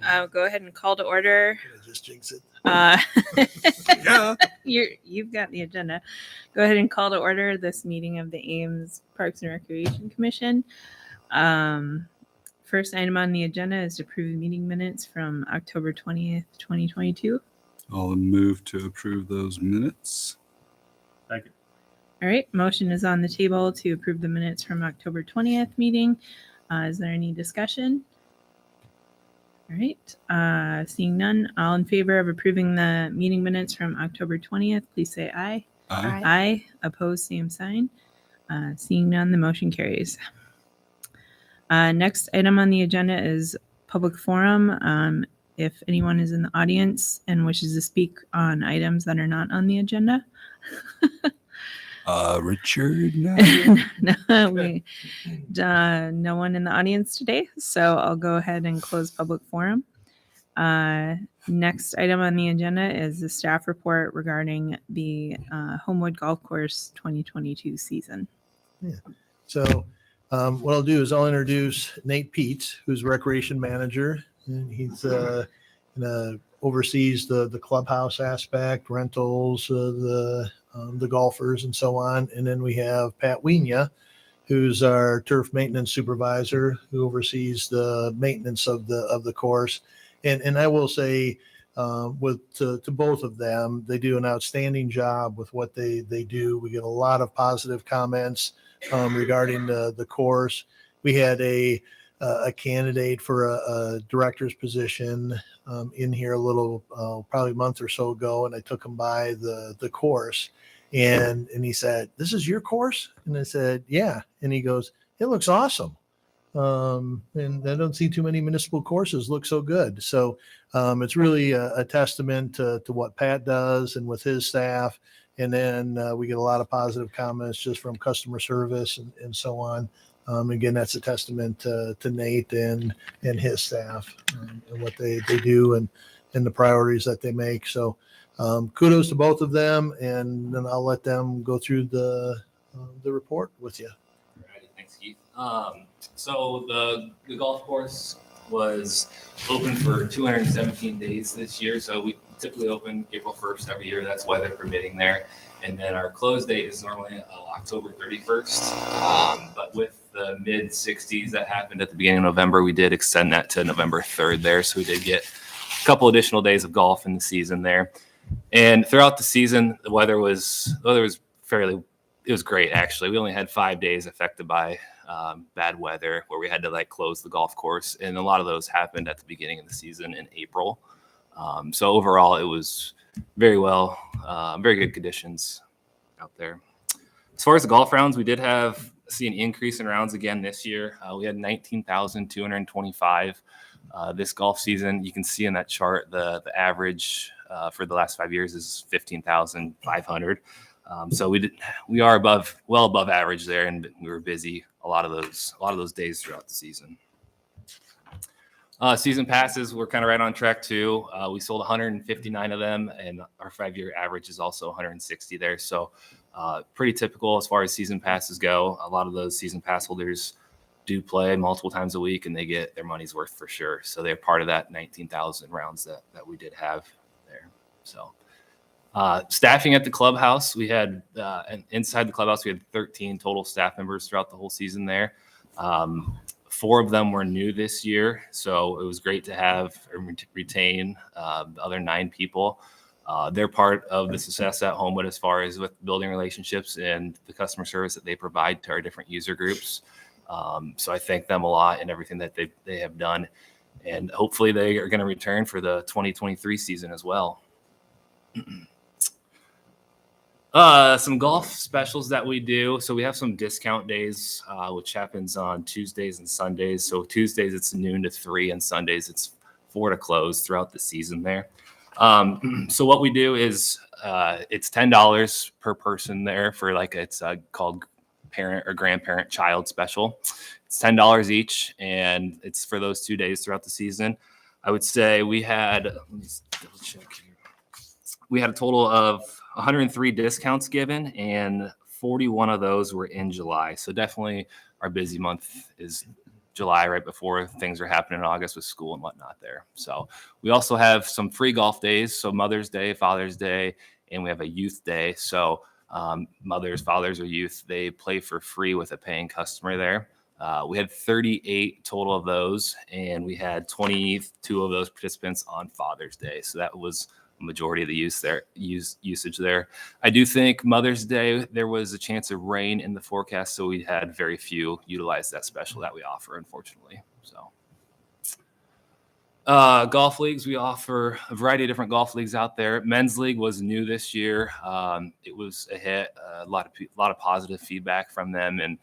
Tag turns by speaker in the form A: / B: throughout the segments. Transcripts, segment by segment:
A: I'll go ahead and call to order.
B: Did I just jinx it?
C: Yeah.
A: You've got the agenda. Go ahead and call to order this meeting of the Ames Parks and Recreation Commission. First item on the agenda is to approve the meeting minutes from October 20th, 2022.
C: I'll move to approve those minutes.
D: Second.
A: All right, motion is on the table to approve the minutes from October 20th meeting. Is there any discussion? All right, seeing none, all in favor of approving the meeting minutes from October 20th, please say aye.
C: Aye.
A: Aye. Opposed, same sign. Seeing none, the motion carries. Next item on the agenda is public forum. If anyone is in the audience and wishes to speak on items that are not on the agenda.
C: Richard, no.
A: No one in the audience today, so I'll go ahead and close public forum. Next item on the agenda is the staff report regarding the Homewood Golf Course 2022 season.
B: Yeah. So what I'll do is I'll introduce Nate Peets, who's recreation manager, and he's oversees the clubhouse aspect, rentals, the golfers, and so on. And then we have Pat Wienia, who's our turf maintenance supervisor, who oversees the maintenance of the course. And I will say, to both of them, they do an outstanding job with what they do. We get a lot of positive comments regarding the course. We had a candidate for a director's position in here a little, probably a month or so ago, and I took him by the course, and he said, "This is your course?" And I said, "Yeah." And he goes, "It looks awesome." And I don't see too many municipal courses look so good. So it's really a testament to what Pat does and with his staff. And then we get a lot of positive comments just from customer service and so on. Again, that's a testament to Nate and his staff and what they do and the priorities that they make. So kudos to both of them, and then I'll let them go through the report with you.
E: Alrighty, thanks, Keith. So the golf course was open for 217 days this year. So we typically open April 1st every year. That's weather permitting there. And then our close date is normally October 31st. But with the mid 60s that happened at the beginning of November, we did extend that to November 3rd there. So we did get a couple additional days of golf in the season there. And throughout the season, the weather was it was great, actually. We only had 5 days affected by bad weather where we had to close the golf course. And a lot of those happened at the beginning of the season in April. So overall, it was very good conditions out there. As far as the golf rounds, we did see an increase in rounds again this year. We had 19,225 this golf season. You can see in that chart the average for the last 5 years is 15,500. So we are well above average there, and we were busy a lot of those days throughout the season. Season passes, we're kind of right on track too. We sold 159 of them, and our 5-year average is also 160 there. So pretty typical as far as season passes go. A lot of those season pass holders do play multiple times a week, and they get their money's worth for sure. So they're part of that 19,000 rounds that we did have there. So staffing at the clubhouse, we had inside the clubhouse, we had 13 total staff members throughout the whole season there. 4 of them were new this year, so it was great to have and retain the other 9 people. They're part of the success at Homewood as far as with building relationships and the customer service that they provide to our different user groups. So I thank them a lot and everything that they have done, and hopefully they are going to return for the 2023 season as well. Some golf specials that we do. So we have some discount days, which happens on Tuesdays and Sundays. So Tuesdays it's noon to 3, and Sundays it's 4 to close throughout the season there. So what we do is it's $10 per person there for it's called parent or grandparent child special. It's $10 each, and it's for those 2 days throughout the season. I would say we had, let me double check here. We had a total of 103 discounts given, and 41 of those were in July. So definitely our busy month is July, right before things are happening in August with school and whatnot there. So we also have some free golf days. So Mother's Day, Father's Day, and we have a youth day. So mothers, fathers, or youth, they play for free with a paying customer there. We had 38 total of those, and we had 22 of those participants on Father's Day. So that was a majority of the usage there. I do think Mother's Day, there was a chance of rain in the forecast, so we had very few utilize that special that we offer, unfortunately. So golf leagues, we offer a variety of different golf leagues out there. Men's league was new this year. It was a hit, a lot of positive feedback from them, and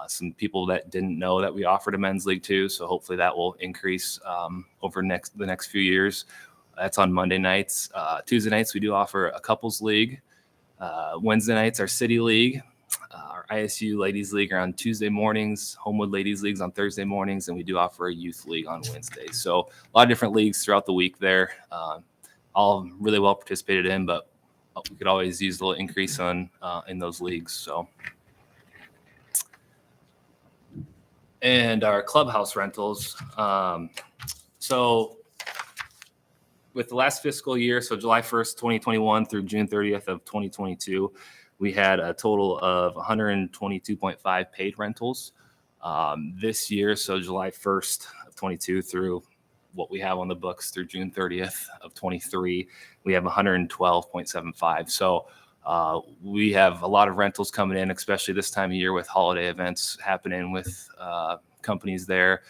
E: some people that didn't know that we offered a men's league too. So hopefully that will increase over the next few years. That's on Monday nights. Tuesday nights, we do offer a couples league. Wednesday nights, our city league. Our ISU ladies league are on Tuesday mornings. Homewood ladies leagues on Thursday mornings. And we do offer a youth league on Wednesdays. So a lot of different leagues throughout the week there. All really well participated in, but we could always use a little increase in those leagues. So. And our clubhouse rentals. So with the last fiscal year, so July 1st, 2021 through June 30th of 2022, we had a total of 122.5 paid rentals. This year, so July 1st of 22 through what we have on the books through June 30th of 23, we have 112.75. So we have a lot of rentals coming in, especially this time of year with holiday events happening with companies there.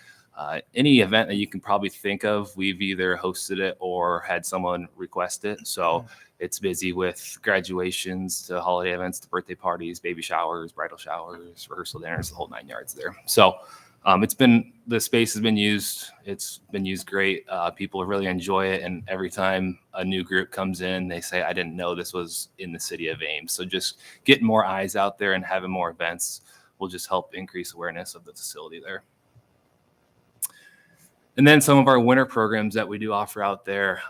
E: Any event that you can probably think of, we've either hosted it or had someone request it. So it's busy with graduations to holiday events, to birthday parties, baby showers, bridal showers, rehearsal dinners, the whole 9 yards there. So the space has been used. It's been used great. People really enjoy it. And every time a new group comes in, they say, I didn't know this was in the city of Ames. So just getting more eyes out there and having more events will just help increase awareness of the facility there. And then some of our winter programs that we do offer out there.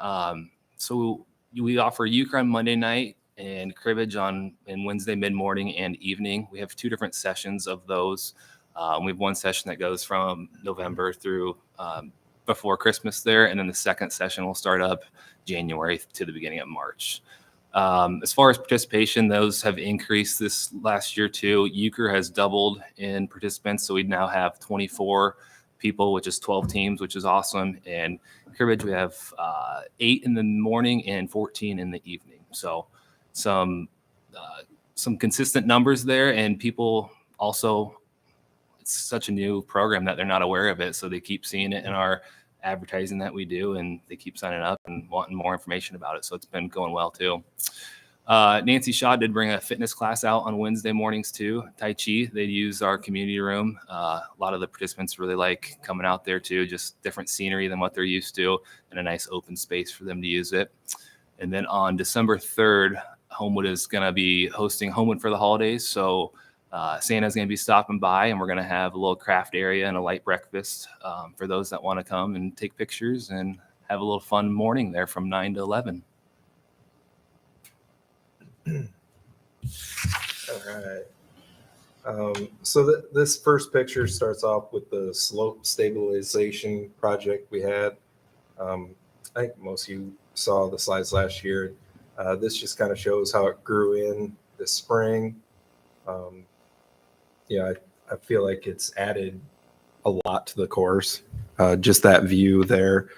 E: So we offer euchre on Monday night and cribbage on Wednesday mid-morning and evening. We have 2 different sessions of those. We have one session that goes from November through before Christmas there, and then the second session will start up January to the beginning of March. As far as participation, those have increased this last year too. Euchre has doubled in participants, so we now have 24 people, which is 12 teams, which is awesome. And cribbage, we have 8 in the morning and 14 in the evening. So some consistent numbers there, and people also, it's such a new program that they're not aware of it. So they keep seeing it in our advertising that we do, and they keep signing up and wanting more information about it. So it's been going well too. Nancy Shaw did bring a fitness class out on Wednesday mornings too. Tai Chi, they use our community room. A lot of the participants really like coming out there too, just different scenery than what they're used to and a nice open space for them to use it. And then on December 3rd, Homewood is going to be hosting Homewood for the holidays. So Santa's going to be stopping by, and we're going to have a little craft area and a light breakfast for those that want to come and take pictures and have a little fun morning there from 9 to 11.
D: All right. So this first picture starts off with the slope stabilization project we had. I think most of you saw the slides last year. This just kind of shows how it grew in this spring. I feel like it's added a lot to the course. Just that view there.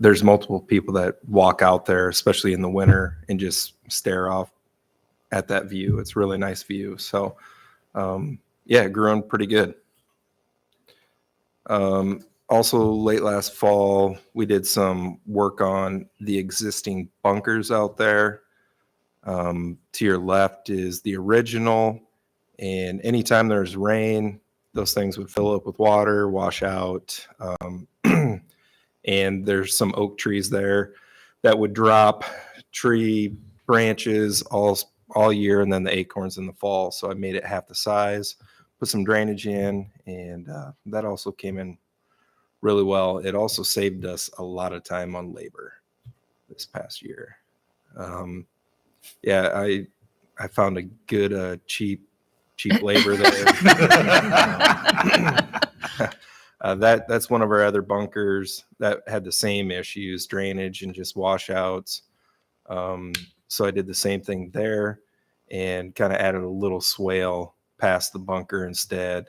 D: There's multiple people that walk out there, especially in the winter, and just stare off at that view. It's a really nice view. So, it grew in pretty good. Also, late last fall, we did some work on the existing bunkers out there. To your left is the original. And anytime there's rain, those things would fill up with water, wash out. And there's some oak trees there that would drop tree branches all year, and then the acorns in the fall. So I made it half the size, put some drainage in, and that also came in really well. It also saved us a lot of time on labor this past year. I found a good cheap labor there. That's one of our other bunkers that had the same issues, drainage and just washouts. So I did the same thing there and kind of added a little swale past the bunker instead.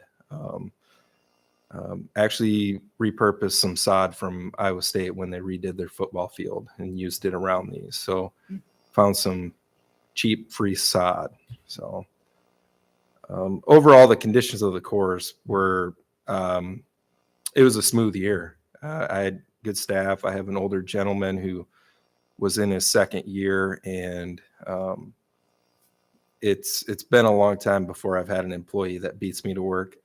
D: Actually repurposed some sod from Iowa State when they redid their football field and used it around these. So found some cheap free sod. So overall, the conditions of the course were, it was a smooth year. I had good staff. I have an older gentleman who was in his second year, and it's been a long time before I've had an employee that beats me to work.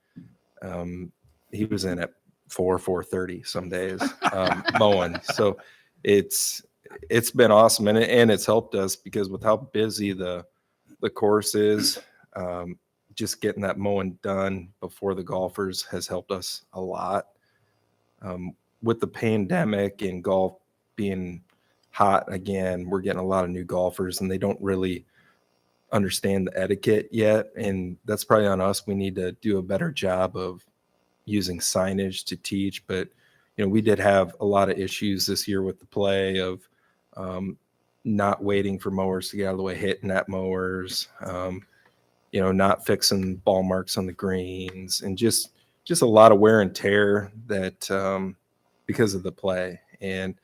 D: He was in at 4:30 some days mowing. So it's been awesome, and it's helped us because with how busy the course is, just getting that mowing done before the golfers has helped us a lot. With the pandemic and golf being hot again, we're getting a lot of new golfers, and they don't really understand the etiquette yet, and that's probably on us. We need to do a better job of using signage to teach. But we did have a lot of issues this year with the play of not waiting for mowers to get out of the way, hitting at mowers, not fixing ball marks on the greens, and just a lot of wear and tear that because of the play. And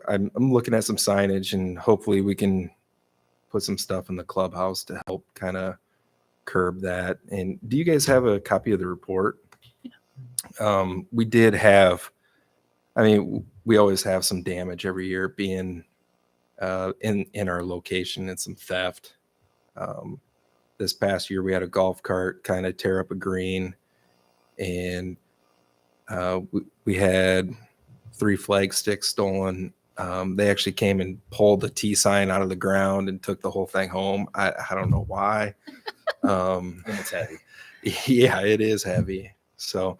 D: I'm looking at some signage, and hopefully we can put some stuff in the clubhouse to help kind of curb that. And do you guys have a copy of the report? We did have, we always have some damage every year being in our location and some theft. This past year we had a golf cart kind of tear up a green, and we had 3 flag sticks stolen. They actually came and pulled the T sign out of the ground and took the whole thing home. I don't know why.
E: It's heavy.
D: Yeah, it is heavy. So,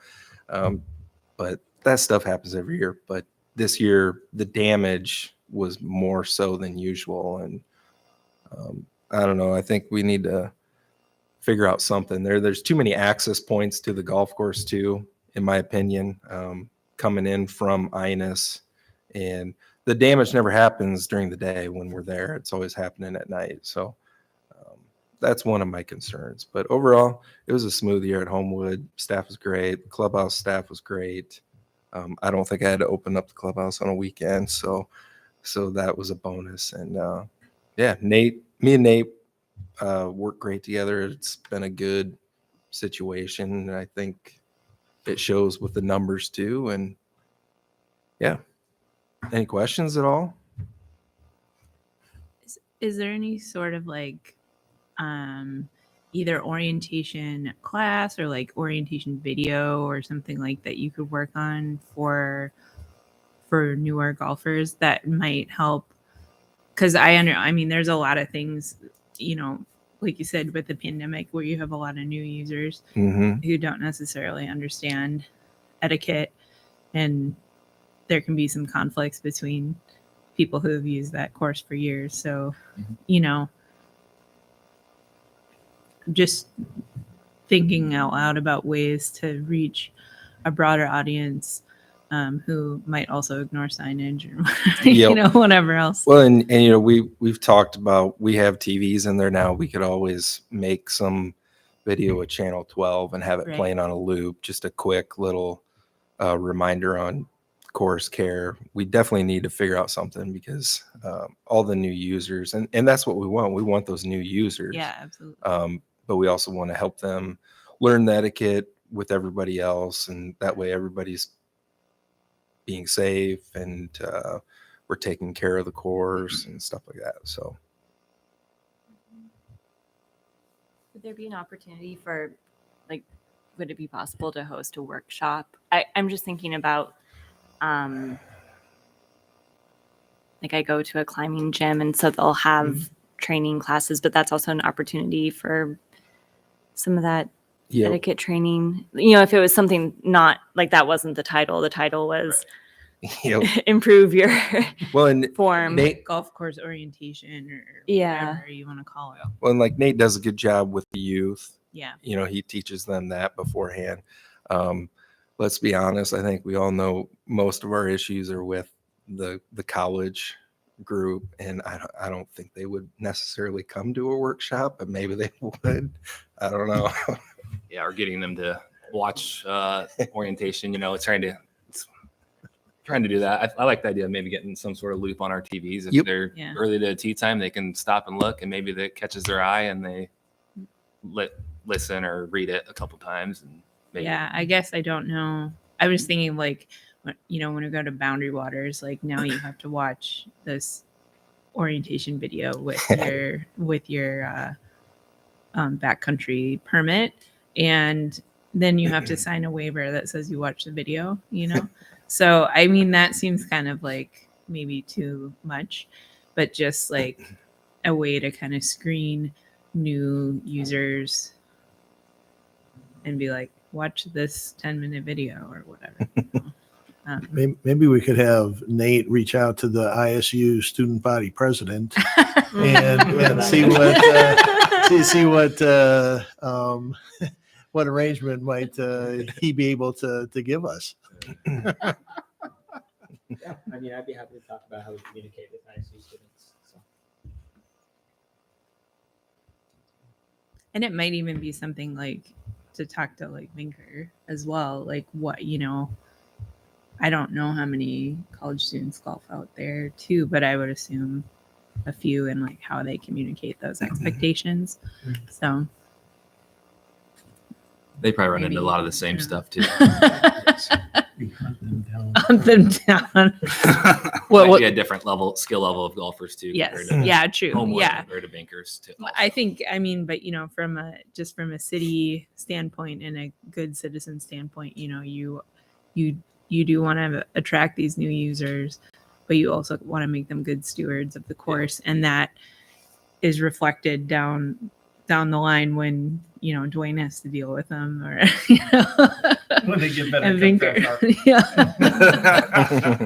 D: but that stuff happens every year. But this year, the damage was more so than usual. And I don't know. I think we need to figure out something there. There's too many access points to the golf course too, in my opinion, coming in from Inus. And the damage never happens during the day when we're there. It's always happening at night. So that's one of my concerns. But overall, it was a smooth year at Homewood. Staff was great. The clubhouse staff was great. I don't think I had to open up the clubhouse on a weekend. So that was a bonus. And yeah, me and Nate work great together. It's been a good situation. And I think it shows with the numbers too. And yeah. Any questions at all?
A: Is there any sort of either orientation class or orientation video or something like that you could work on for newer golfers that might help? Because there's a lot of things, like you said, with the pandemic where you have a lot of new users who don't necessarily understand etiquette, and there can be some conflicts between people who have used that course for years. So, just thinking out loud about ways to reach a broader audience who might also ignore signage or whatever else.
D: Well, and we've talked about, we have TVs in there now. We could always make some video at channel 12 and have it playing on a loop. Just a quick little reminder on course care. We definitely need to figure out something because all the new users, and that's what we want. We want those new users.
A: Yeah, absolutely.
D: But we also want to help them learn the etiquette with everybody else, and that way everybody's being safe, and we're taking care of the course and stuff like that. So
F: would there be an opportunity for, would it be possible to host a workshop? I'm just thinking about I go to a climbing gym, and so they'll have training classes, but that's also an opportunity for some of that etiquette training. If it was something not that wasn't the title. The title was improve your form.
A: Nate, golf course orientation or whatever you want to call it.
D: Well, and Nate does a good job with the youth.
A: Yeah.
D: He teaches them that beforehand. let's be honest, I think we all know most of our issues are with the college group, and I don't think they would necessarily come to a workshop, but maybe they would. I don't know.
E: Yeah, or getting them to watch orientation, trying to do that. I like the idea of maybe getting some sort of loop on our TVs. If
D: Yep.
E: they're
A: Yeah.
E: early to tea time, they can stop and look, and maybe that catches their eye, and they listen or read it a couple times. And maybe
A: Yeah, I guess I don't know. I was thinking like, when we go to Boundary Waters, like now you have to watch this orientation video with your backcountry permit, and then you have to sign a waiver that says you watch the video. So I mean that seems kind of like maybe too much, but just like a way to kind of screen new users and be like, watch this 10-minute video or whatever.
B: Maybe we could have Nate reach out to the ISU student body president and see what what arrangement might he be able to give us.
G: Yeah, I mean, I'd be happy to talk about how we communicate with ISU students. So.
A: And it might even be something like to talk to like Vinker as well. Like what, I don't know how many college students golf out there too, but I would assume a few, and like how they communicate those expectations. So
E: they probably run
A: Maybe,
E: into a lot of the same
A: yeah.
E: stuff too.
A: hunt them down.
E: Might be a different skill level of golfers too.
A: Yes.
E: compared to
A: Yeah, true.
E: Homewood
A: Yeah.
E: compared to Bankers too.
A: I think, but from a city standpoint and a good citizen standpoint, you do want to attract these new users, but you also want to make them good stewards of the course, and that is reflected down the line when Dwayne has to deal with them, or
H: When they get better.
A: and
H: come
A: Vinker.
H: back
A: Yeah.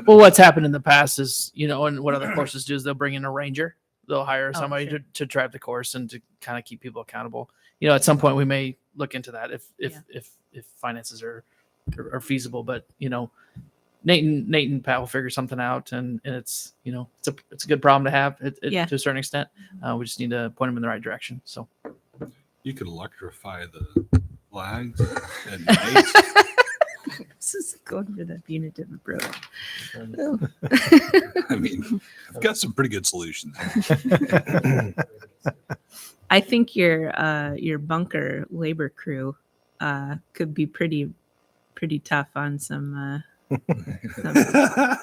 H: Well, what's happened in the past is, and what other courses do is they'll bring in a ranger. They'll hire
A: Oh,
H: somebody
A: sure.
H: to drive the course and to kind of keep people accountable. At some point we may look into that if finances are feasible. But Nate and Pat will figure something out, and it's it's a good problem to have
A: Yeah.
H: to a certain extent. We just need to point them in the right direction. So
C: You could electrify the flags at night.
A: This is going to the punitive approach.
C: I mean, I've got some pretty good solutions.
A: I think your bunker labor crew could be pretty tough on some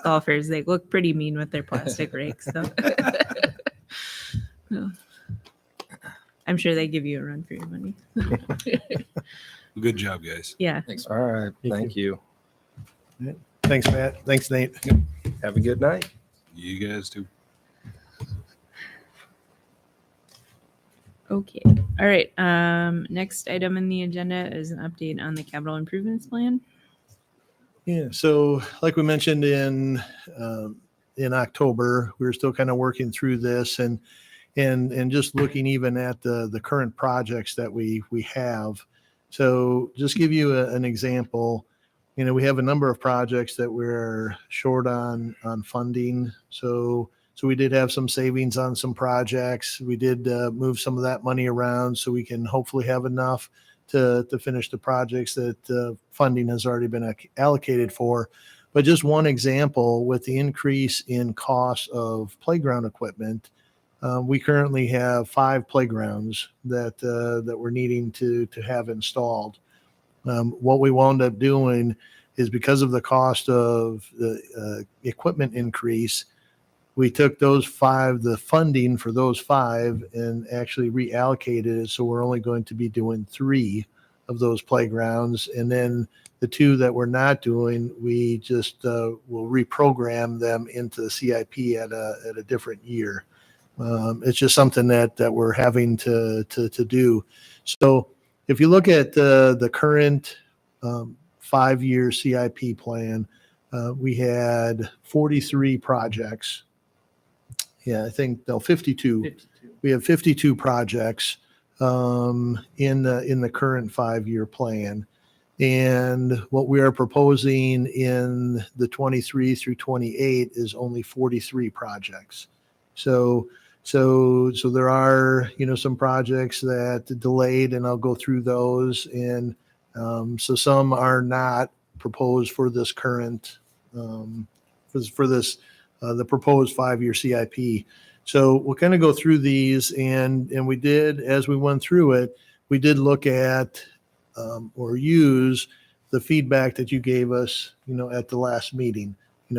A: golfers. They look pretty mean with their plastic rakes. So. I'm sure they give you a run for your money.
C: Good job, guys.
A: Yeah.
E: Thanks.
D: All right. Thank you.
B: Thanks, Matt. Thanks, Nate.
D: Have a good night.
C: You guys too.
A: Okay. All right. Next item in the agenda is an update on the capital improvements plan.
B: Yeah. So, like we mentioned in October, we were still kind of working through this and just looking even at the current projects that we have. So, just give you an example. We have a number of projects that we're short on funding. So we did have some savings on some projects. We did move some of that money around so we can hopefully have enough to finish the projects that funding has already been allocated for. But just one example, with the increase in cost of playground equipment, we currently have 5 playgrounds that we're needing to have installed. What we wound up doing is, because of the cost of the equipment increase, we took those 5, the funding for those 5, and actually reallocated it. So we're only going to be doing 3 of those playgrounds. And then the 2 that we're not doing, we just will reprogram them into the CIP at a different year. It's just something that we're having to do. So if you look at the current 5-year CIP plan, we had 43 projects. Yeah, I think 52. We have 52 projects in the current 5-year plan, And what we are proposing in the 23 through 28 is only 43 projects. So there are, some projects that delayed, and I'll go through those. And so some are not proposed for this current, for this, the proposed 5-year CIP. So we'll kind of go through these, and we did, as we went through it, we did look at or use the feedback that you gave us, at the last meeting.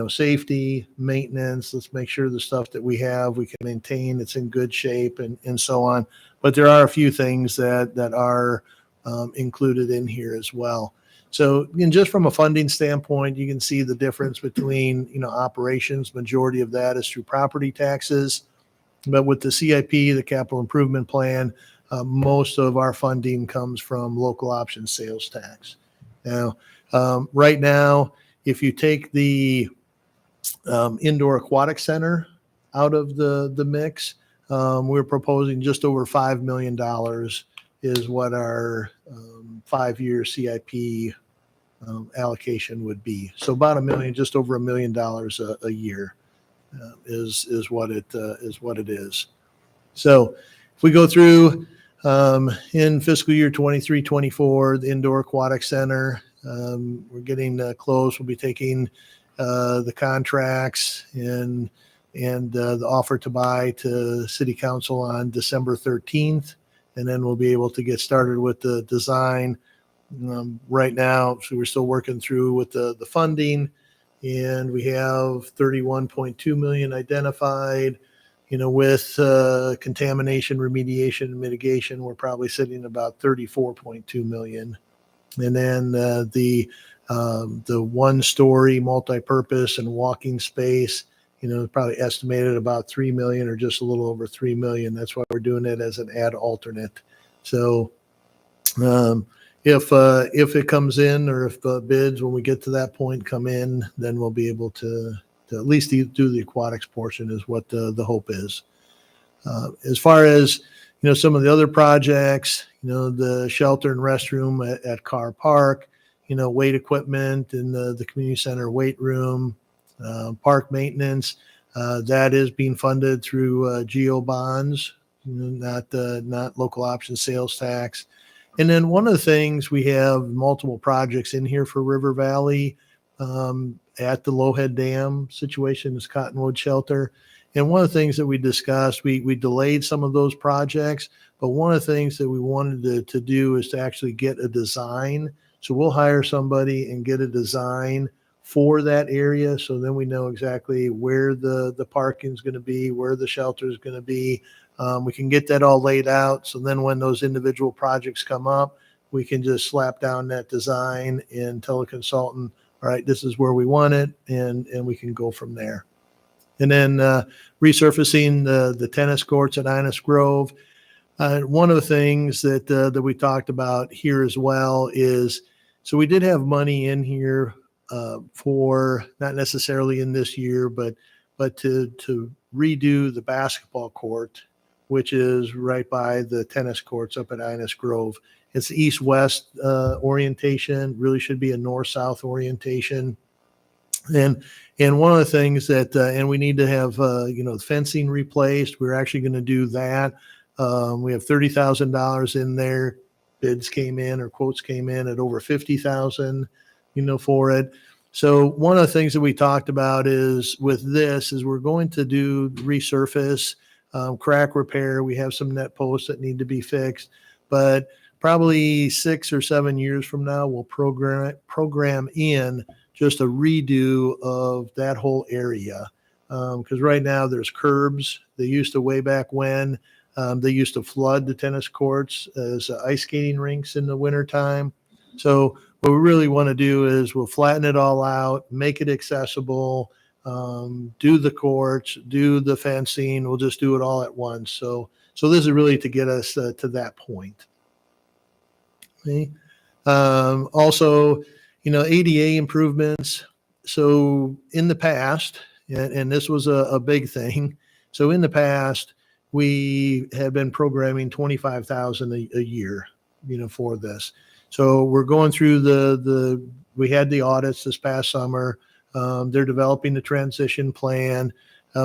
B: Safety, maintenance, let's make sure the stuff that we have, we can maintain, it's in good shape, and so on. But there are a few things that are included in here as well. So, just from a funding standpoint, you can see the difference between, operations. Majority of that is through property taxes. But with the CIP, the capital improvement plan, most of our funding comes from local option sales tax. Now, right now, if you take the indoor aquatic center out of the mix, we're proposing just over $5 million is what our 5-year CIP allocation would be. So about $1 million, just over $1 million a year is what it is. So if we go through in fiscal year 23-24, the indoor aquatic center, we're getting close. We'll be taking the contracts and the offer to buy to City Council on December 13th, and then we'll be able to get started with the design. Right now, so we're still working through with the funding, and we have $31.2 million identified. With contamination remediation and mitigation, we're probably sitting about $34.2 million. And then the 1-story multi-purpose and walking space, probably estimated about $3 million or just a little over $3 million. That's why we're doing it as an ad alternate. So if it comes in, or if the bids, when we get to that point, come in, then we'll be able to at least do the aquatics portion is what the hope is. As far as, some of the other projects, the shelter and restroom at Carr Park, weight equipment in the community center weight room, park maintenance, that is being funded through GO bonds, not local option sales tax. And then one of the things, we have multiple projects in here for River Valley at the Lowhead Dam situation is Cottonwood Shelter. And one of the things that we discussed, we delayed some of those projects, but one of the things that we wanted to do is to actually get a design. So we'll hire somebody and get a design for that area. So then we know exactly where the parking is going to be, where the shelter is going to be. We can get that all laid out. So then when those individual projects come up, we can just slap down that design and tell a consultant, all right, this is where we want it, and we can go from there. And then resurfacing the tennis courts at Innis Grove. One of the things that we talked about here as well is, so we did have money in here for, not necessarily in this year, but to redo the basketball court, which is right by the tennis courts up at Innis Grove. It's east-west orientation, really should be a north-south orientation. And one of the things that, and we need to have, fencing replaced. We're actually going to do that. We have $30,000 in there. Bids came in, or quotes came in at over $50,000, for it. So one of the things that we talked about is with this is we're going to do resurface, crack repair. We have some net posts that need to be fixed, but probably 6 or 7 years from now, we'll program in just a redo of that whole area. Because right now there's curbs. They used to, way back when, they used to flood the tennis courts as ice skating rinks in the wintertime. So what we really want to do is we'll flatten it all out, make it accessible, do the courts, do the fencing. We'll just do it all at once. So this is really to get us to that point. Okay. Also, ADA improvements. So in the past, and this was a big thing. So in the past, we have been programming $25,000 a year, for this. So we're going through we had the audits this past summer. They're developing the transition plan.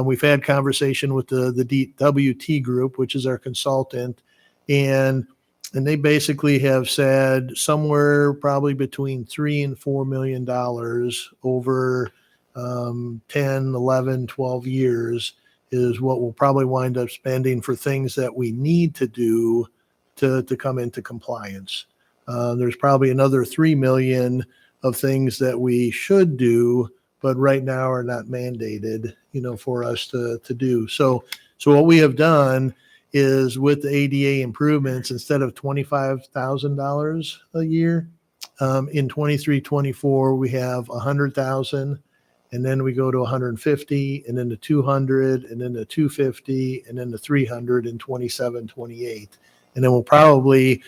B: We've had conversation with the WT group, which is our consultant, and they basically have said somewhere probably between $3 and $4 million over 10, 11, 12 years is what we'll probably wind up spending for things that we need to do to come into compliance. There's probably another 3 million of things that we should do, but right now are not mandated, for us to do. So what we have done is with the ADA improvements, instead of $25,000 a year, in 23-24, we have 100,000, and then we go to 150, and then to 200, and then to 250, and then to 300 in 27-28. And then we'll probably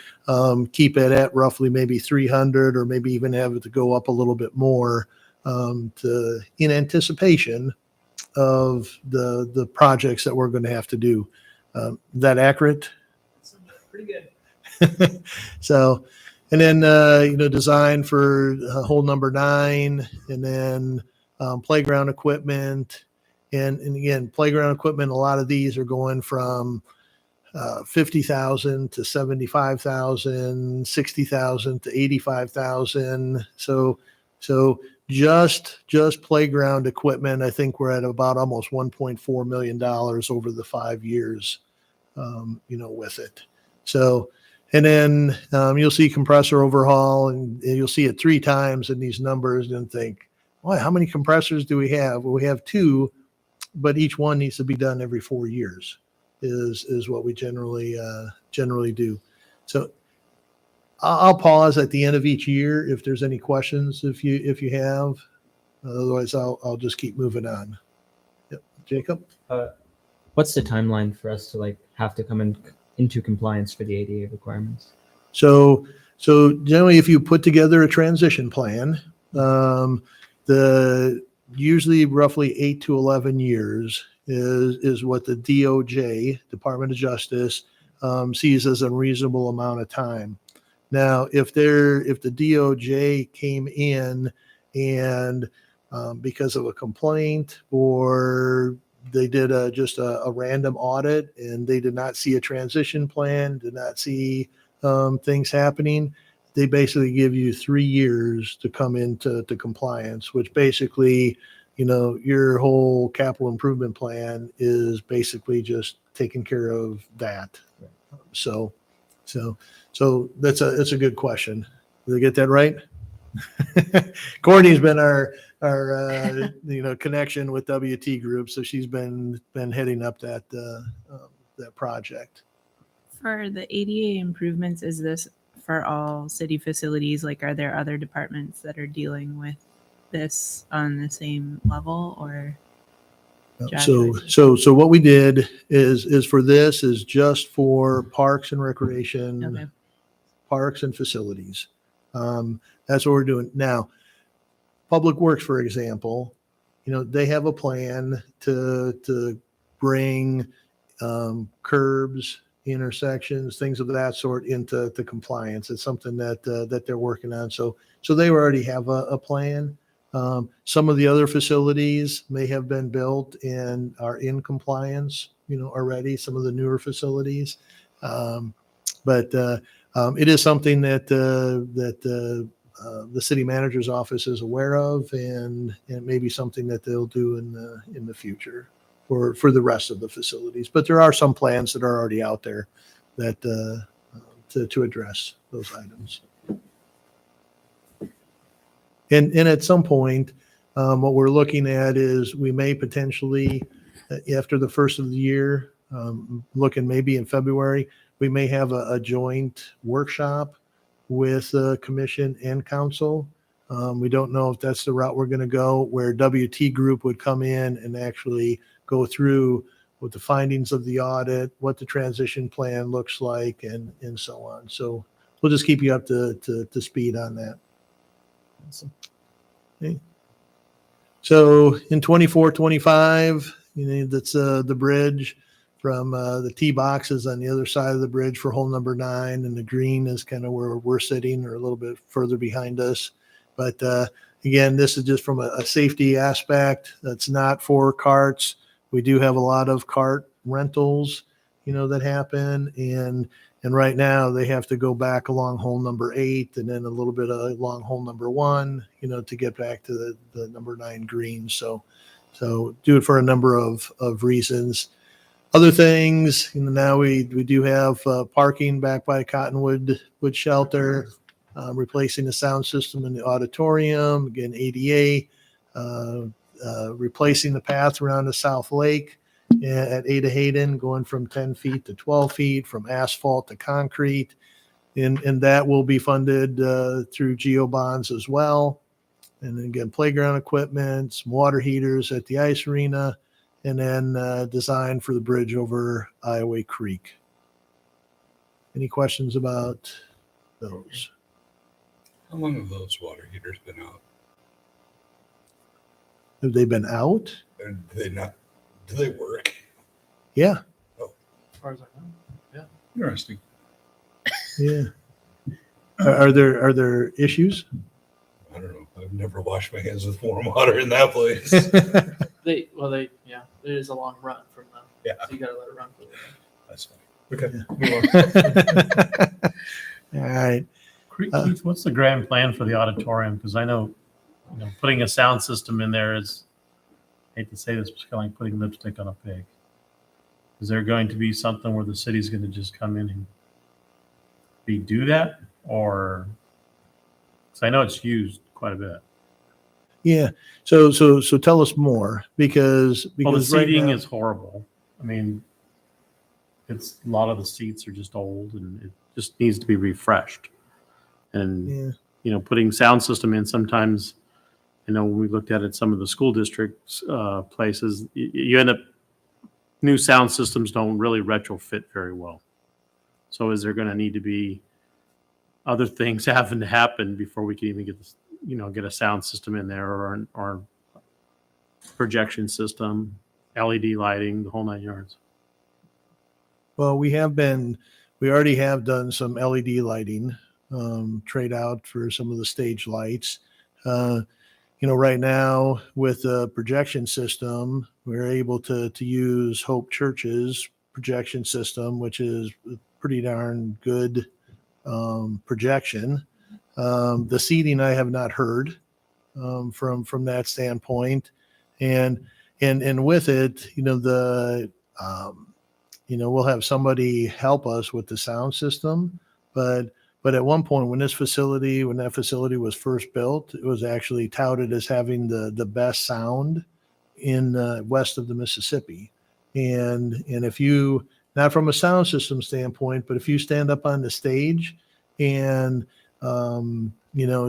B: keep it at roughly maybe 300, or maybe even have it to go up a little bit more in anticipation of the projects that we're going to have to do. That accurate?
G: Pretty good.
B: So, and then, design for hole number 9, and then playground equipment. And again, playground equipment, a lot of these are going from 50,000 to 75,000, 60,000 to 85,000. So just playground equipment, I think we're at about almost $1.4 million over the 5 years, with it. So, and then you'll see compressor overhaul, and you'll see it 3 times in these numbers and think, boy, how many compressors do we have? Well, we have 2, but each one needs to be done every 4 years is what we generally do. So I'll pause at the end of each year if there's any questions, if you have. Otherwise, I'll just keep moving on. Yep. Jacob?
G: What's the timeline for us to have to come into compliance for the ADA requirements?
B: So generally, if you put together a transition plan, the usually roughly 8 to 11 years is what the DOJ, Department of Justice, sees as a reasonable amount of time. Now, if the DOJ came in and because of a complaint, or they did just a random audit and they did not see a transition plan, did not see things happening, they basically give you 3 years to come into compliance, which basically, your whole capital improvement plan is basically just taking care of that. So that's a good question. Did I get that right? Courtney's been our connection with WT Group, so she's been heading up that project.
A: For the ADA improvements, is this for all city facilities? Are there other departments that are dealing with this on the same level, or?
B: So what we did is for this is just for parks and recreation,
A: Okay.
B: parks and facilities. That's what we're doing now. Public Works, for example, they have a plan to bring curbs, intersections, things of that sort into compliance. It's something that they're working on. So they already have a plan. Some of the other facilities may have been built and are in compliance, already, some of the newer facilities. But it is something that the city manager's office is aware of, and it may be something that they'll do in the future for the rest of the facilities. But there are some plans that are already out there that to address those items. And at some point, what we're looking at is we may potentially, after the first of the year, looking maybe in February, we may have a joint workshop with commission and council. We don't know if that's the route we're going to go, where WT Group would come in and actually go through with the findings of the audit, what the transition plan looks like, and so on. So we'll just keep you up to speed on that. Awesome. Okay. So in 24-25, that's the bridge. from the tee boxes on the other side of the bridge for hole number 9, and the green is kind of where we're sitting, or a little bit further behind us. But again, this is just from a safety aspect. That's not for carts. We do have a lot of cart rentals, that happen, and right now they have to go back along hole number 8 and then a little bit along hole number 1, to get back to the number 9 green. So do it for a number of reasons. Other things, now we do have parking back by Cottonwood Shelter, replacing the sound system in the auditorium, again, ADA, replacing the path around the South Lake at Ada Hayden, going from 10 feet to 12 feet, from asphalt to concrete. And that will be funded through GEO bonds as well. And then again, playground equipment, some water heaters at the ice arena, and then design for the bridge over Iowa Creek. Any questions about those?
C: How long have those water heaters been out?
B: Have they been out?
C: And do they work?
B: Yeah.
H: As far as I know.
C: Interesting.
B: Yeah. Are there issues?
C: I don't know. I've never washed my hands with warm water in that place.
H: It is a long run from them.
C: Yeah.
H: So you got to let it run for a little bit.
C: That's fine. Okay.
B: All right.
I: Keith, what's the grand plan for the auditorium? Because I know, putting a sound system in there is, I hate to say this, but it's kind of like putting lipstick on a pig. Is there going to be something where the city's going to just come in and redo that? Or, because I know it's used quite a bit.
B: Yeah. So tell us more, because
I: Well, the
B: right
I: seating
B: now-
I: is horrible. I mean, a lot of the seats are just old and it just needs to be refreshed. And,
B: yeah.
I: Putting sound system in sometimes, when we looked at it, some of the school districts places, you end up, new sound systems don't really retrofit very well. So is there going to need to be other things having to happen before we can even get this, get a sound system in there, or projection system, LED lighting, the whole 9 yards?
B: Well, we already have done some LED lighting, trade out for some of the stage lights. Right now with the projection system, we're able to use Hope Church's projection system, which is pretty darn good projection. The seating I have not heard from that standpoint, and with it, we'll have somebody help us with the sound system, but at one point when that facility was first built, it was actually touted as having the best sound in west of the Mississippi. And if you, not from a sound system standpoint, but if you stand up on the stage and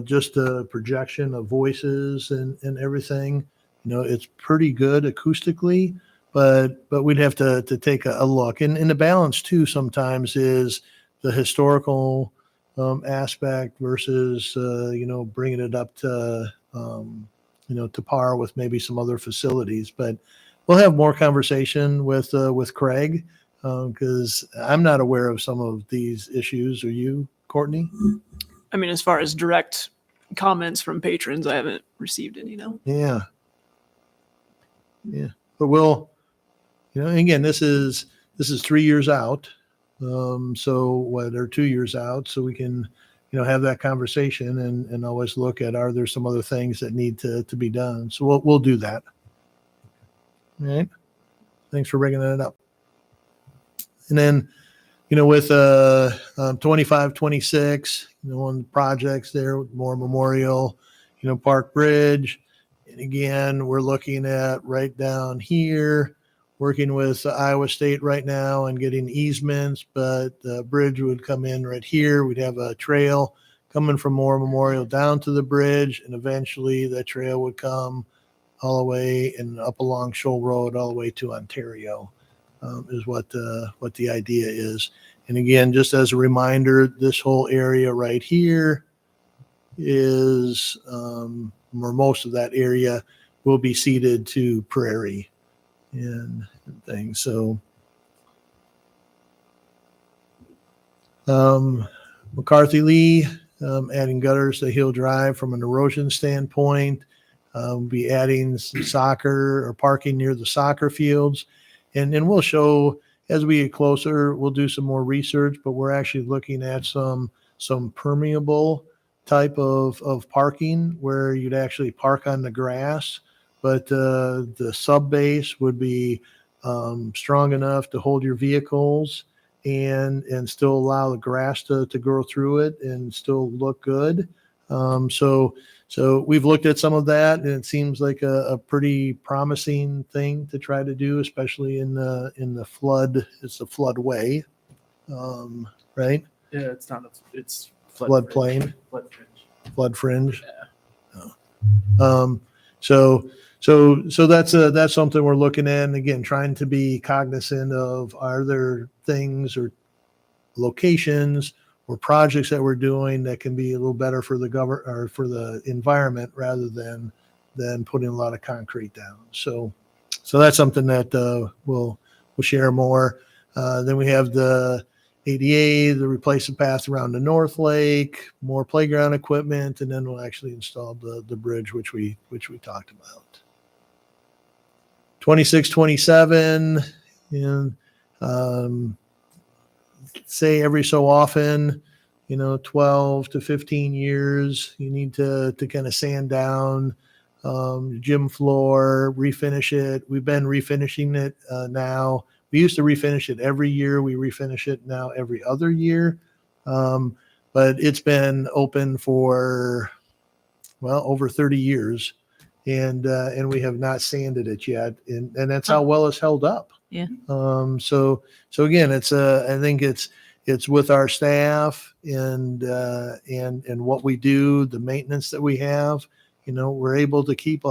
B: just a projection of voices and everything, it's pretty good acoustically, but we'd have to take a look. And the balance too sometimes is the historical aspect versus bringing it up to to par with maybe some other facilities. But we'll have more conversation with Craig, because I'm not aware of some of these issues. Are you, Courtney?
J: I mean, as far as direct comments from patrons, I haven't received any, no.
B: Yeah. But we'll, again, this is 3 years out. Or 2 years out, so we can, have that conversation and always look at, are there some other things that need to be done? So we'll do that. All right. Thanks for bringing that up. And then, with 25, 26, on the projects there with Moore Memorial, Park Bridge. And again, we're looking at right down here, working with Iowa State right now and getting easements, but the bridge would come in right here. We'd have a trail coming from Moore Memorial down to the bridge, and eventually that trail would come all the way and up along Shoal Road all the way to Ontario, is what the idea is. And again, just as a reminder, this whole area right here is, or most of that area will be ceded to Prairie and things. So McCarthy Lee, adding gutters to Hill Drive from an erosion standpoint. We'll be adding some soccer or parking near the soccer fields. And we'll show as we get closer, we'll do some more research, but we're actually looking at some permeable type of parking where you'd actually park on the grass, but the sub base would be strong enough to hold your vehicles and still allow the grass to grow through it and still look good. So we've looked at some of that, and it seems like a pretty promising thing to try to do, especially in the flood. It's the floodway, right?
H: Yeah, it's not. It's
B: Floodplain.
H: Flood fringe.
B: Flood fringe.
H: Yeah.
B: So that's something we're looking at, and again, trying to be cognizant of, are there things or locations or projects that we're doing that can be a little better for the or for the environment rather than putting a lot of concrete down. So that's something that we'll share more. Then we have the ADA, the replacement path around the North Lake, more playground equipment, and then we'll actually install the bridge, which we talked about. 26-27, and say every so often, 12 to 15 years, you need to kind of sand down gym floor, refinish it. We've been refinishing it now. We used to refinish it every year. We refinish it now every other year. But it's been open for, over 30 years. And we have not sanded it yet. And that's how well it's held up.
A: Yeah.
B: So again, I think it's with our staff and what we do, the maintenance that we have, we're able to keep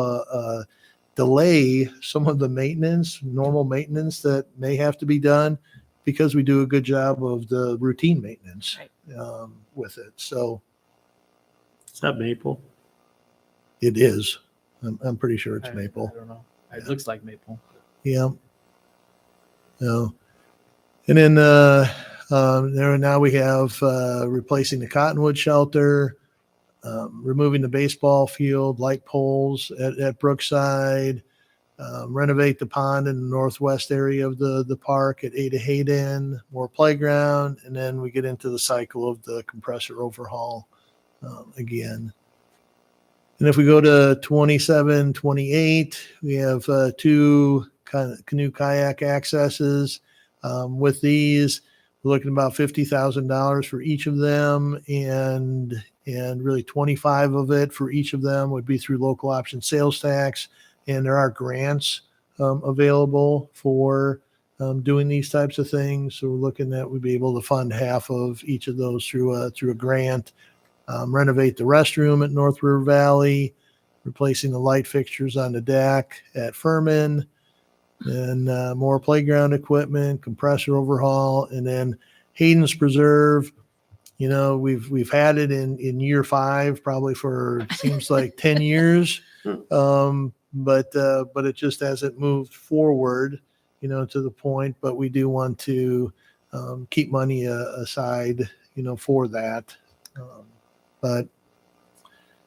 B: delay some of the normal maintenance that may have to be done because we do a good job of the routine maintenance with it. So
I: Is that maple?
B: it is. I'm pretty sure it's maple.
H: I don't know. It looks like maple.
B: Yeah. No. And then there now we have replacing the Cottonwood shelter, removing the baseball field, light poles at Brookside, renovate the pond in the northwest area of the park at Ada Hayden, more playground, and then we get into the cycle of the compressor overhaul again. And if we go to 27, 28, we have two kind of canoe kayak accesses. With these, we're looking about $50,000 for each of them, and really 25 of it for each of them would be through local option sales tax. And there are grants available for doing these types of things. So we're looking at we'd be able to fund half of each of those through a grant. Renovate the restroom at North River Valley, replacing the light fixtures on the deck at Furman, and more playground equipment, compressor overhaul, and then Hayden's Preserve. We've had it in year 5, probably for seems like 10 years, but it just hasn't moved forward, to the point. But we do want to keep money aside, for that. But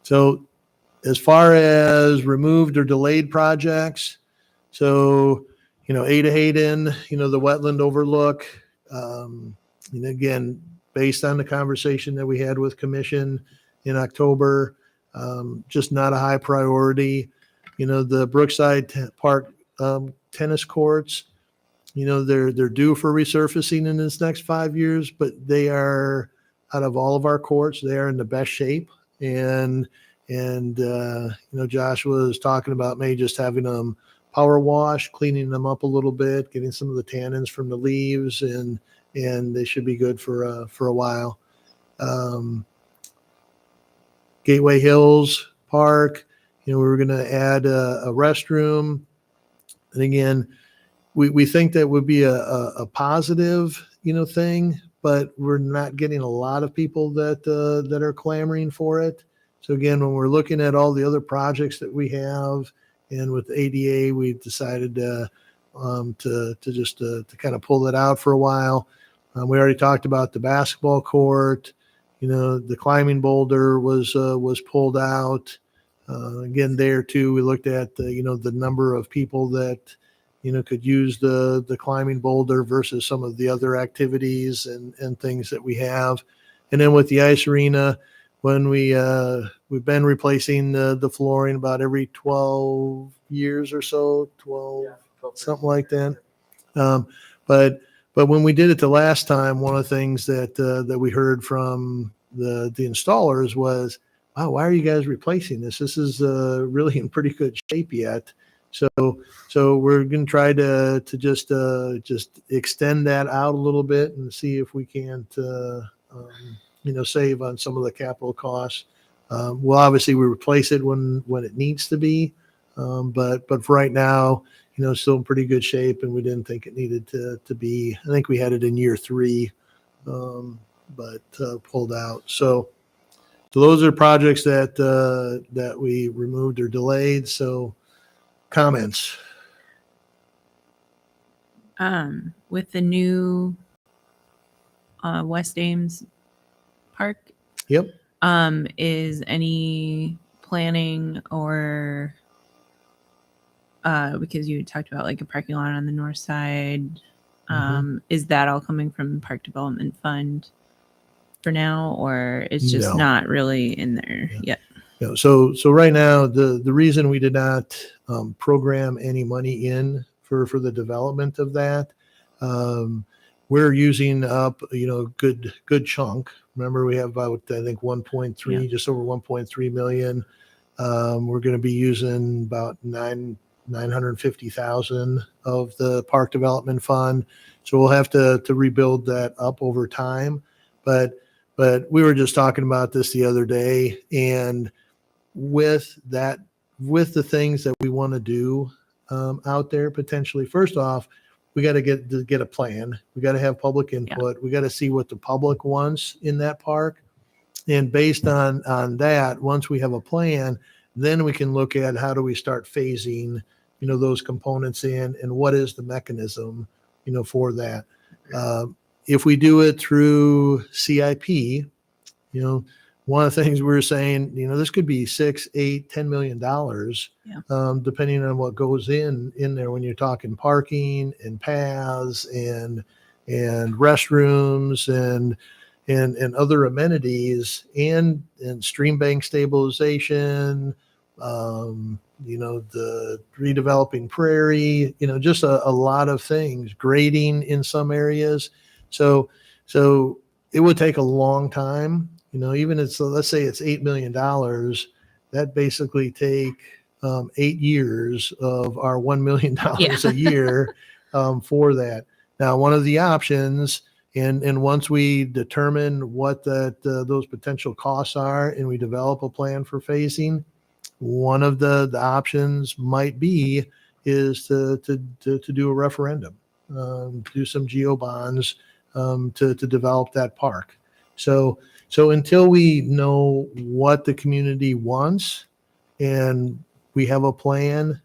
B: so as far as removed or delayed projects, so, Ada Hayden, the wetland overlook, again, based on the conversation that we had with commission in October, just not a high priority. The Brookside Park tennis courts, they're due for resurfacing in this next 5 years, but they are, out of all of our courts, they are in the best shape. And Josh was talking about maybe just having them power wash, cleaning them up a little bit, getting some of the tannins from the leaves, and they should be good for a while. Gateway Hills Park, we're going to add a restroom. And again, we think that would be a positive, thing, but we're not getting a lot of people that are clamoring for it. So again, when we're looking at all the other projects that we have, and with ADA, we decided to kind of pull it out for a while. We already talked about the basketball court. The climbing boulder was pulled out. Again, there too, we looked at the number of people that could use the climbing boulder versus some of the other activities and things that we have. And then with the ice arena, when we've been replacing the flooring about every 12 years or so, 12, something like that. But when we did it the last time, one of the things that we heard from the installers was, wow, why are you guys replacing this? This is really in pretty good shape yet. So we're going to try to just extend that out a little bit and see if we can't save on some of the capital costs. Well, obviously we replace it when it needs to be, but for right now, still in pretty good shape, and we didn't think it needed to be. I think we had it in year 3, but pulled out. So those are projects that we removed or delayed. So comments.
A: With the new West Ames Park.
B: Yep.
A: Is any planning or because you talked about like a parking lot on the north side, is that all coming from Park Development Fund for now, or it's just
B: No.
A: not really in there yet?
B: So right now, the reason we did not program any money in for the development of that, we're using up good chunk. Remember, we have about, I think, 1.3, just over 1.3 million. We're going to be using about 950,000 of the Park Development Fund, so we'll have to rebuild that up over time. But we were just talking about this the other day, and with the things that we want to do out there potentially, first off, we got to get a plan. We got to have public input. We got to see what the public wants in that park. And based on that, once we have a plan, then we can look at how do we start phasing, those components in, and what is the mechanism, for that. If we do it through CIP, one of the things we were saying, this could be $6, $8, $10 million, depending on what goes in there when you're talking parking and paths and restrooms and other amenities and stream bank stabilization, the redeveloping prairie, just a lot of things, grading in some areas. So it would take a long time. Even let's say it's $8 million, that basically take 8 years of our $1 million a year for that. Now, one of the options, and once we determine what those potential costs are and we develop a plan for phasing, one of the options might be is to do a referendum, do some geo bonds to develop that park. So until we know what the community wants and we have a plan,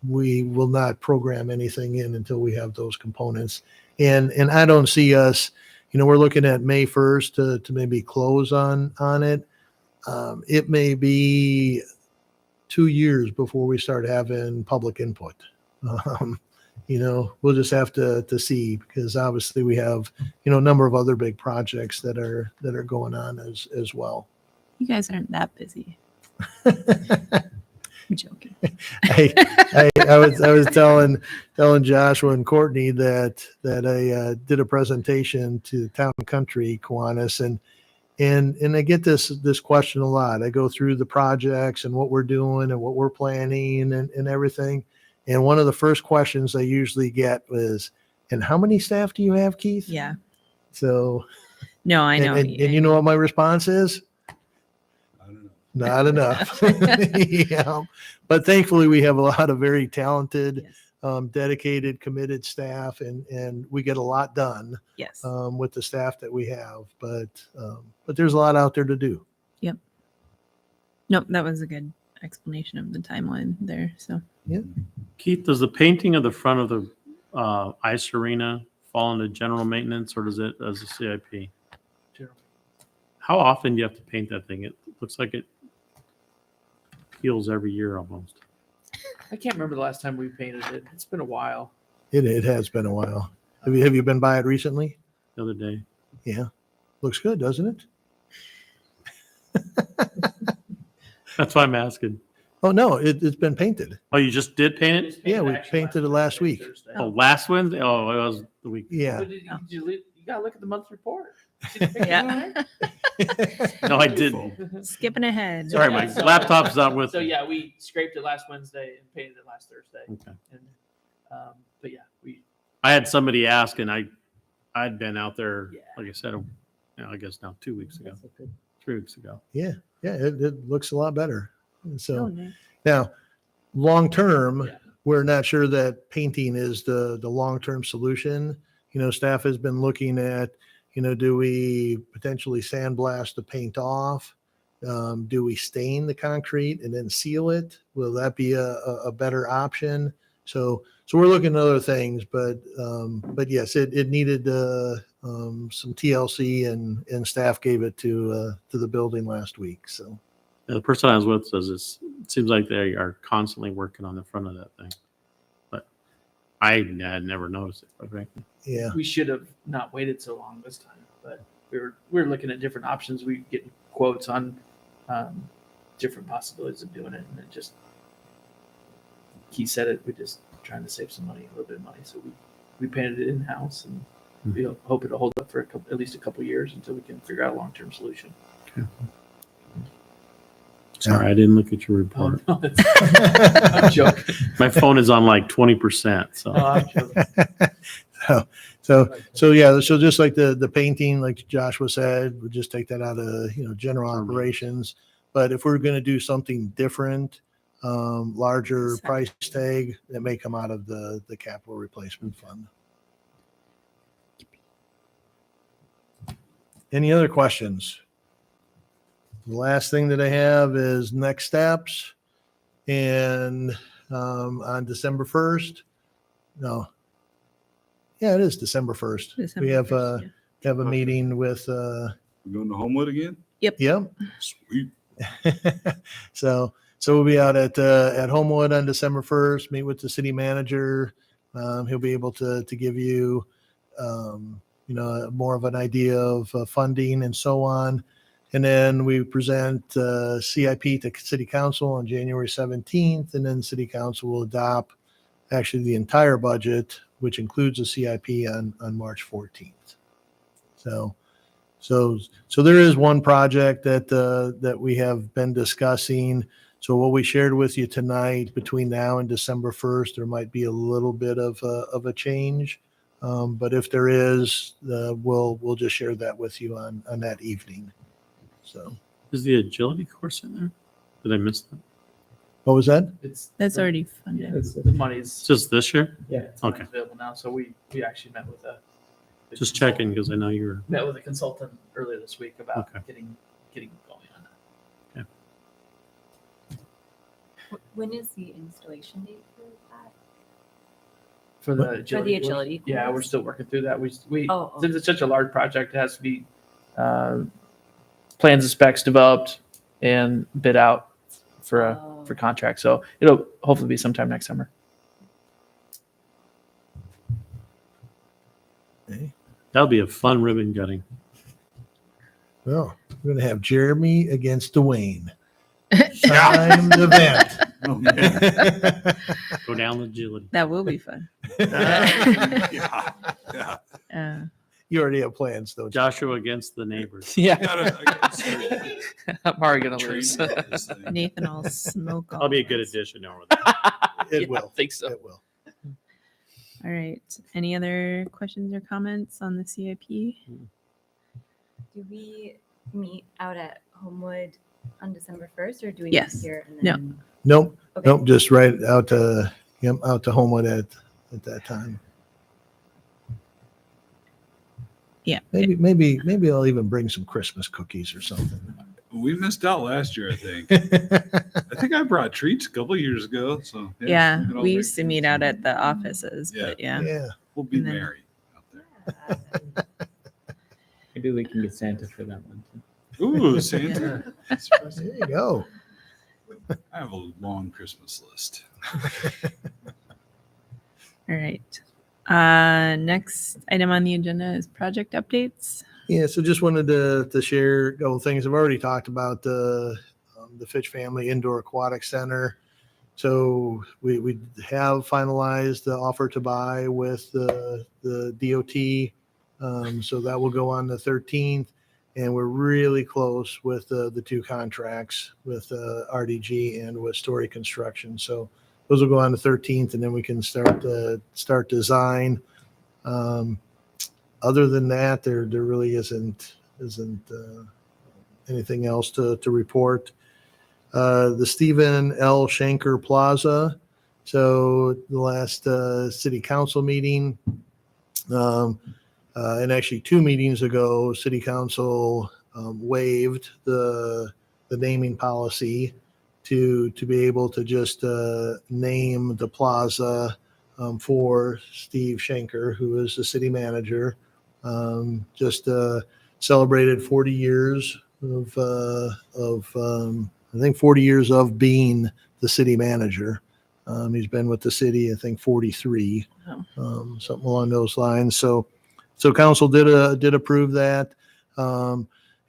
B: we will not program anything in until we have those components. And I don't see us, we're looking at May 1st to maybe close on it. It may be 2 years before we start having public input. We'll just have to see, because obviously we have, a number of other big projects that are going on as well.
A: You guys aren't that busy. I'm joking.
B: I was telling Joshua and Courtney that I did a presentation to Town and Country Kiwanis, and I get this question a lot. I go through the projects and what we're doing and what we're planning and everything. And one of the first questions I usually get is, and how many staff do you have, Keith?
A: Yeah.
B: So.
A: No, I know.
B: And you know what my response is?
C: I don't know.
B: Not enough. Yeah. But thankfully we have a lot of very talented, dedicated, committed staff, and we get a lot done.
A: Yes.
B: With the staff that we have, but there's a lot out there to do.
A: Yep. Nope, that was a good explanation of the timeline there. So
B: Yeah.
I: Keith, does the painting of the front of the ice arena fall into general maintenance or does it as a CIP?
H: General.
I: How often do you have to paint that thing? It looks like it heals every year almost.
H: I can't remember the last time we painted it. It's been a while.
B: It has been a while. Have you been by it recently?
I: The other day.
B: Yeah. Looks good, doesn't it?
I: That's why I'm asking.
B: Oh, no, it's been painted.
I: Oh, you just did paint it?
B: Yeah, we painted it last week.
I: Oh, last Wednesday? Oh, it was the week.
B: Yeah.
H: You gotta look at the month report. See the picture
A: Yeah.
H: on there?
I: No, I didn't.
A: Skipping ahead.
I: Sorry, my laptop's not with
H: So
I: me.
H: yeah, we scraped it last Wednesday and painted it last Thursday.
I: Okay.
H: And, but yeah, we
I: I had somebody ask, and I'd been out there,
H: Yeah.
I: like I said, I guess now 2 weeks ago, 3 weeks ago.
B: Yeah, it looks a lot better. And
A: Oh,
B: so
A: nice.
B: now, long term,
H: Yeah.
B: we're not sure that painting is the long term solution. Staff has been looking at, do we potentially sandblast the paint off? Do we stain the concrete and then seal it? Will that be a better option? So we're looking at other things, but yes, it needed some TLC and staff gave it to the building last week. So
I: And the person I was with says it seems like they are constantly working on the front of that thing. But I had never noticed it, quite frankly.
B: yeah,
H: we should have not waited so long this time. But we were looking at different options. We get quotes on different possibilities of doing it, and it just he said it. We're just trying to save some money, a little bit of money. So we painted it in house, and we hope it'll hold up for at least a couple of years until we can figure out a long term solution.
I: Sorry, I didn't look at your report.
H: Oh, no, I'm joking.
I: My phone is on like 20%. So
H: No, I'm joking.
B: so yeah, so just like the painting, like Joshua said, we'll just take that out of general operations. But if we're going to do something different, larger price tag, that may come out of the capital replacement fund. Any other questions? The last thing that I have is next steps. And on December 1st, no. Yeah, it is December 1st.
A: December
B: We have
A: 1st,
B: have a meeting with
C: We're going to Homewood again?
B: yep.
C: Sweet.
B: So we'll be out at Homewood on December 1st, meet with the city manager. He'll be able to give you more of an idea of funding and so on. And then we present CIP to city council on January 17th, and then city council will adopt actually the entire budget, which includes the CIP on March 14th. So there is one project that we have been discussing. So what we shared with you tonight, between now and December 1st, there might be a little bit of a change. But if there is, we'll just share that with you on that evening. So
I: is the agility course in there? Did I miss that?
B: what was that?
A: That's already
H: Yeah,
A: funded.
H: the money's
I: It's just this year?
G: Yeah.
I: Okay.
H: available now. So we actually met with a
I: Just checking because I know you were.
H: met with a consultant earlier this week about
I: Okay.
H: getting going on that.
F: When is the installation date for that?
H: For the
F: For
H: agility.
F: the
H: course?
F: agility
H: Yeah, we're
F: course?
H: still working through that. We
F: Oh, oh.
H: since it's such a large project, it has to be plans and specs developed and bid out for
F: Oh.
H: for contract. So it'll hopefully be sometime next summer.
I: That'll be a fun ribbon cutting.
B: Well, we're going to have Jeremy against Dwayne. Timed event.
C: Okay.
I: Go down the agility.
A: That will be fun.
C: Yeah. Yeah.
B: You already have plans, though.
I: Joshua against the neighbors.
H: Yeah,
C: I gotta start
H: I'm already gonna
C: training
H: lose.
C: this thing.
A: Nathan will smoke all
I: That'll be a
A: of
I: good
A: us.
I: addition over there.
B: It
H: Yeah,
B: will.
H: I think so.
B: It will.
A: All right. Any other questions or comments on the CIP?
F: Do we meet out at Homewood on December 1st, or do we
A: Yes.
F: meet here? And
A: No.
F: then,
B: Nope.
F: Okay.
B: Nope. Just right out to Homewood at that time.
A: Yeah.
B: Maybe I'll even bring some Christmas cookies or something.
C: We missed out last year, I think. I think I brought treats a couple years ago. So
A: Yeah,
C: we can all
A: we
C: make
A: used to meet
C: treats.
A: out at the offices,
C: Yeah.
A: but yeah.
B: Yeah.
C: We'll be
A: And then-
C: merry out there.
G: Maybe we can get Santa for that one. Too.
C: Ooh, Santa.
B: There you go.
C: I have a long Christmas list.
A: All right. Next item on the agenda is project updates.
B: Yeah, so just wanted to share a couple of things. I've already talked about the Fitch Family Indoor Aquatic Center. So we have finalized the offer to buy with the DOT. So that will go on the 13th. And we're really close with the two contracts with RDG and with Story Construction. So those will go on the 13th, and then we can start design. Other than that, there really isn't anything else to report. The Stephen L. Shanker Plaza. So the last city council meeting, and actually 2 meetings ago, city council waived the naming policy to be able to just name the plaza for Steve Shanker, who is the city manager. Just celebrated 40 years of I think 40 years of being the city manager. He's been with the city, I think 43, something along those lines. So council did approve that.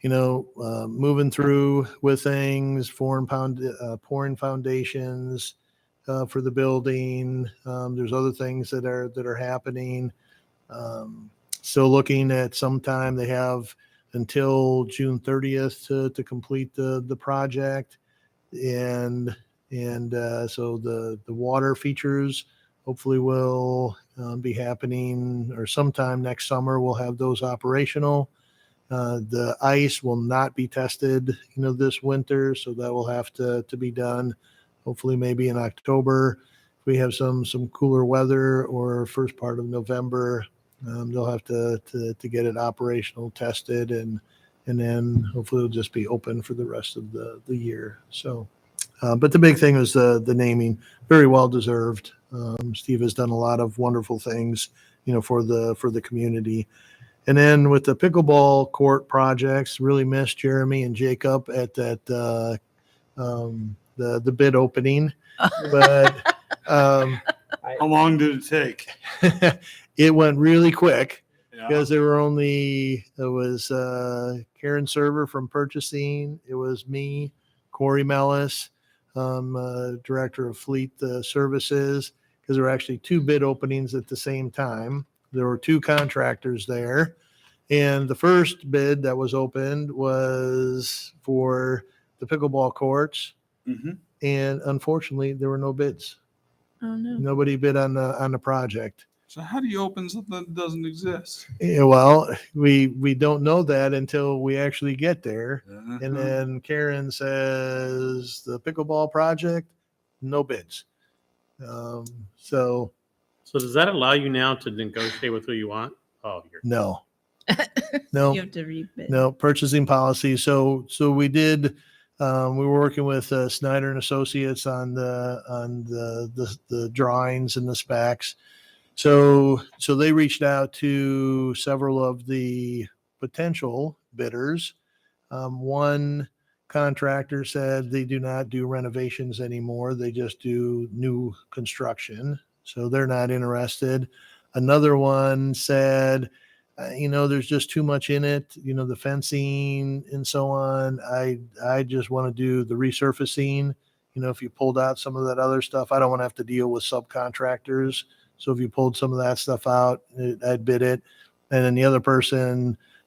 B: Moving through with things, pouring foundations for the building. There's other things that are happening. Still looking at sometime. They have until June 30th to complete the project, and so the water features hopefully will be happening, or sometime next summer we'll have those operational. The ice will not be tested, this winter, so that will have to be done hopefully maybe in October. If we have some cooler weather, or first part of November, they'll have to get it operational, tested, and then hopefully it'll just be open for the rest of the year. So, but the big thing was the naming, very well deserved. Steve has done a lot of wonderful things, for the community. And then with the pickleball court projects, really missed Jeremy and Jacob at that the bid opening, but
C: How long did it take?
B: it went really quick.
C: Yeah.
B: Because it was Karen Server from purchasing. It was me, Corey Mellis, director of fleet services, because there were actually 2 bid openings at the same time. There were 2 contractors there. And the first bid that was opened was for the pickleball courts.
C: Mm-hmm.
B: And unfortunately, there were no bids.
A: Oh no.
B: Nobody bid on the project.
C: So how do you open something that doesn't exist?
B: Yeah, well, we don't know that until we actually get there.
C: Uh-huh.
B: And then Karen says the pickleball project, no bids. So
I: does that allow you now to negotiate with who you want? Oh,
B: no,
A: You have to rebid.
B: no purchasing policy. So we did. We were working with Snyder and Associates on the drawings and the specs. So they reached out to several of the potential bidders. One contractor said they do not do renovations anymore. They just do new construction. So they're not interested. Another one said, there's just too much in it, the fencing and so on. I just want to do the resurfacing. If you pulled out some of that other stuff, I don't want to have to deal with subcontractors. So if you pulled some of that stuff out, I'd bid it. And then the other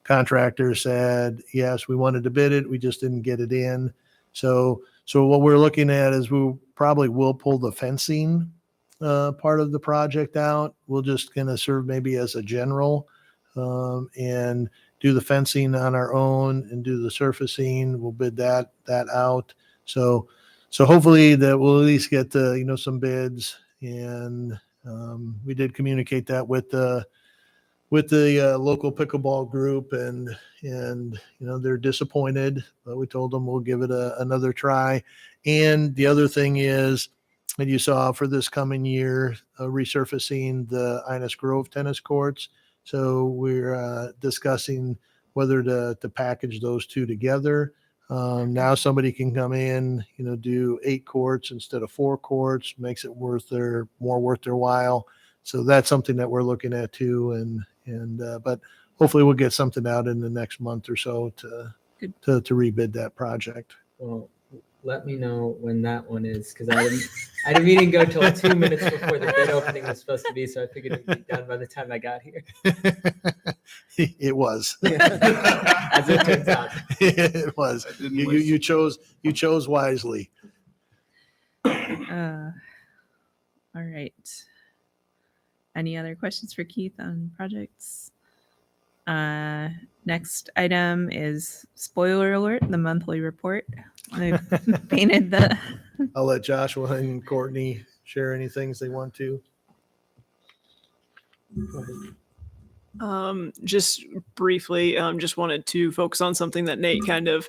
B: contractor said, yes, we wanted to bid it. We just didn't get it in. So what we're looking at is we probably will pull the fencing part of the project out. We'll just kind of serve maybe as a general and do the fencing on our own and do the surfacing. We'll bid that out. So hopefully that we'll at least get some bids, and we did communicate that with the local pickleball group, and they're disappointed, but we told them we'll give it another try. And the other thing is, that you saw for this coming year, resurfacing the Innis Grove tennis courts. So we're discussing whether to package those two together. Now somebody can come in, do 8 courts instead of 4 courts, makes it more worth their while. So that's something that we're looking at too. But hopefully we'll get something out in the next month or so to rebid that project.
G: Well, let me know when that one is, because I had a meeting go till 2 minutes before the bid opening was supposed to be, so I figured it'd be done by the time I got here.
B: It was.
G: As it turns out.
B: It was. You chose wisely.
A: All right. Any other questions for Keith on projects? Next item is spoiler alert, the monthly report. I've painted the.
B: I'll let Joshua and Courtney share any things they want to.
J: Just briefly, just wanted to focus on something that Nate kind of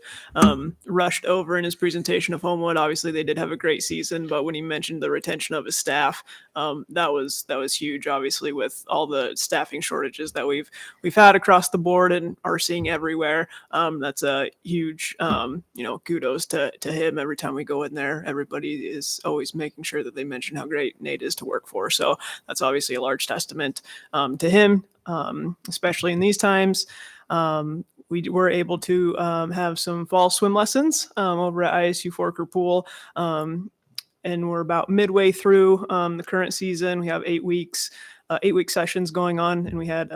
J: rushed over in his presentation of Homewood. Obviously, they did have a great season, but when he mentioned the retention of his staff, that was huge. Obviously, with all the staffing shortages that we've had across the board and are seeing everywhere, that's a huge kudos to him. Every time we go in there, everybody is always making sure that they mention how great Nate is to work for. So that's obviously a large testament to him. Especially in these times, we were able to have some fall swim lessons over at ISU Forker Pool, and we're about midway through the current season. We have 8 weeks, 8-week sessions going on, and we had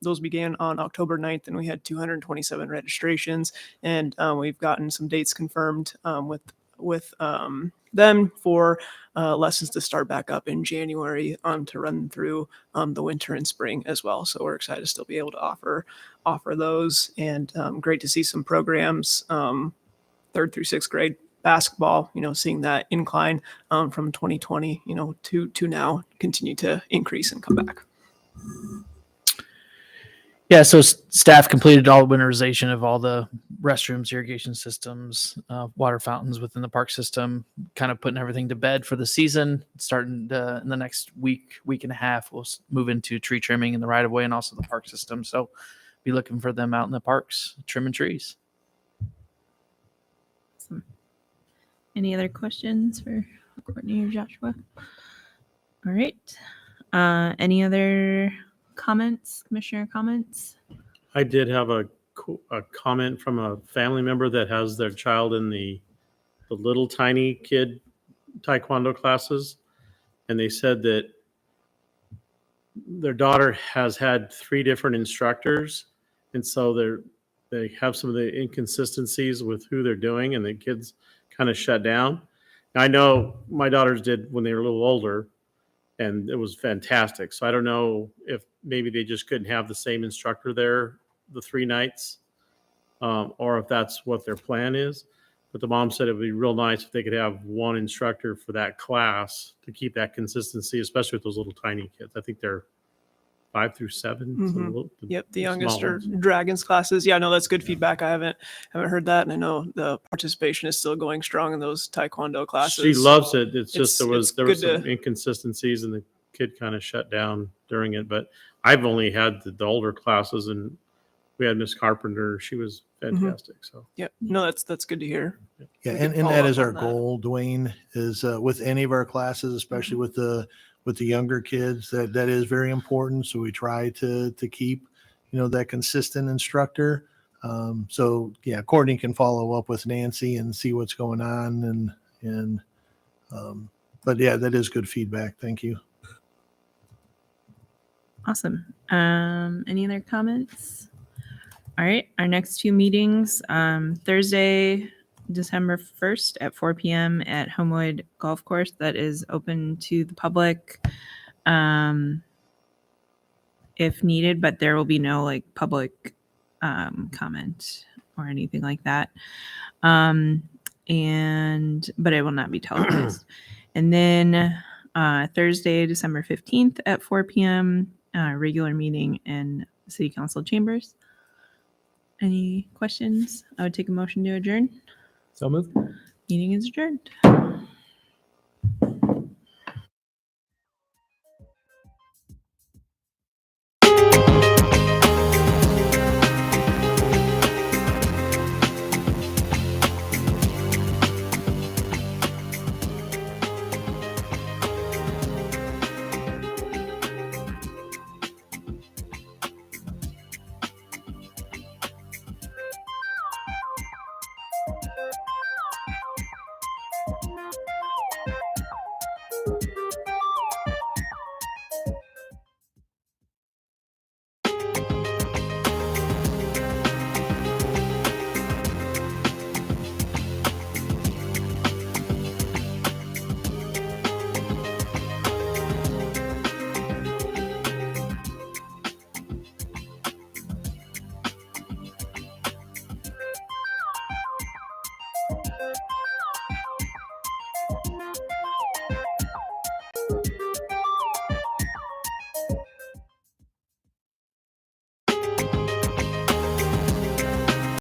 J: those began on October 9th, and we had 227 registrations, and we've gotten some dates confirmed with them for lessons to start back up in January to run through the winter and spring as well. So we're excited to still be able to offer those, and great to see some programs 3rd through 6th grade basketball, seeing that incline from 2020, to now continue to increase and come back.
H: Yeah, so staff completed all winterization of all the restrooms, irrigation systems, water fountains within the park system, kind of putting everything to bed for the season. Starting in the next week and a half, we'll move into tree trimming in the right of way and also the park system. So be looking for them out in the parks, trimming trees.
A: Awesome. Any other questions for Courtney or Joshua? All right. Any other comments, commissioner comments?
I: I did have a comment from a family member that has their child in the little tiny kid taekwondo classes, and they said that their daughter has had 3 different instructors, and so they have some of the inconsistencies with who they're doing, and the kids kind of shut down. Now, I know my daughters did when they were a little older, and it was fantastic. So I don't know if maybe they just couldn't have the same instructor there the 3 nights, or if that's what their plan is. But the mom said it would be real nice if they could have one instructor for that class to keep that consistency, especially with those little tiny kids. I think they're 5 through 7.
J: Mm-hmm. Yep, the youngest
I: small
J: are
I: ones.
J: Dragons classes. Yeah, no, that's good feedback. I haven't heard that, and I know the participation is still going strong in those taekwondo classes.
I: She loves it. It's just there
J: it's
I: was
J: good
I: some inconsistencies, and the kid kind of shut down during it. But I've only had the older classes, and we had Miss Carpenter. She was fantastic. So
J: Yep, no, that's good to hear.
B: Yeah,
J: We can
B: and
J: follow
B: that
J: up
B: is our
J: on that.
B: goal, Dwayne, is with any of our classes, especially with the younger kids, that is very important. So we try to keep, that consistent instructor. So yeah, Courtney can follow up with Nancy and see what's going on, but yeah, that is good feedback. Thank you.
A: Awesome. Any other comments? All right. Our next 2 meetings, Thursday, December 1st at 4 p.m. at Homewood Golf Course. That is open to the public if needed, but there will be no public comment or anything like that. But it will not be televised. And then Thursday, December 15th at 4 p.m., regular meeting in City Council chambers. Any questions? I would take a motion to adjourn.
G: So moved.
A: Meeting is adjourned.